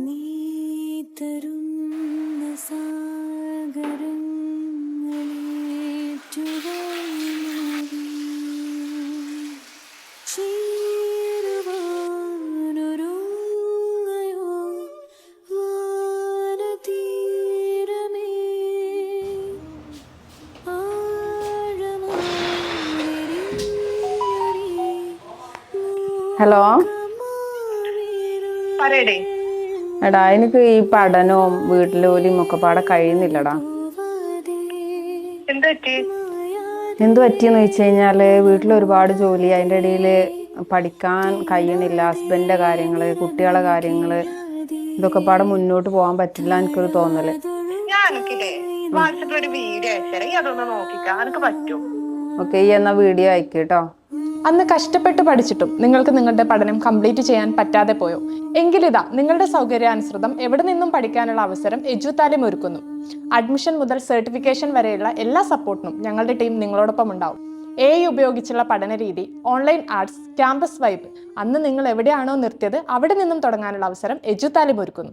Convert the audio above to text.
നീ തരുന്ന സാഗരങ്ങളേറ്റുവാനൊരു ചേരുവാനൊരുങ്ങയോ വാനതീരമേ ഹലോ പറയടേ. എടാ, എനിക്ക് ഈ പഠനവും വീട്ടിലോലിയും ഒക്കെ പാടെ കഴിയുന്നില്ലടാ. എന്ത് പറ്റിയെന്ന് വെച്ച് കഴിഞ്ഞാല് വീട്ടിൽ ഒരുപാട് ജോലി, അതിൻ്റെ ഇടയിൽ പഠിക്കാൻ കഴിയണില്ല. ഹസ്ബൻഡിന്റെ കാര്യങ്ങള്, കുട്ടികളെ കാര്യങ്ങള്, ഇതൊക്കെ പാടെ മുന്നോട്ട് പോകാൻ പറ്റില്ല എനിക്കൊരു തോന്നല്. ഞാനൊക്കെ വാട്സപ്പിൽ ഒരു വീഡിയോ അയച്ചുതരാം, ഈ അതൊന്ന് നോക്കിക്കാ, എനിക്ക് പറ്റും. ഓക്കെ, ഈ എന്നാ വീഡിയോ അയക്കട്ടോ. അന്ന് കഷ്ടപ്പെട്ട് പഠിച്ചിട്ടും നിങ്ങൾക്ക് നിങ്ങളുടെ പഠനം കംപ്ലീറ്റ് ചെയ്യാൻ പറ്റാതെ പോയോ? എങ്കിലിതാ നിങ്ങളുടെ സൗകര്യാനുസൃതം എവിടെ നിന്നും പഠിക്കാനുള്ള അവസരം എജുതാലിം ഒരുക്കുന്നു. അഡ്മിഷൻ മുതൽ സർട്ടിഫിക്കേഷൻ വരെയുള്ള എല്ലാ സപ്പോർട്ടിനും ഞങ്ങളുടെ ടീം നിങ്ങളോടൊപ്പം ഉണ്ടാവും. AI ഉപയോഗിച്ചുള്ള പഠന രീതി, ഓൺലൈൻ ആർട്സ്, ക്യാമ്പസ് വൈബ്, അന്ന് നിങ്ങൾ എവിടെയാണോ നിർത്തിയത് അവിടെ നിന്നും തുടങ്ങാനുള്ള അവസരം എജുതാലിം ഒരുക്കുന്നു.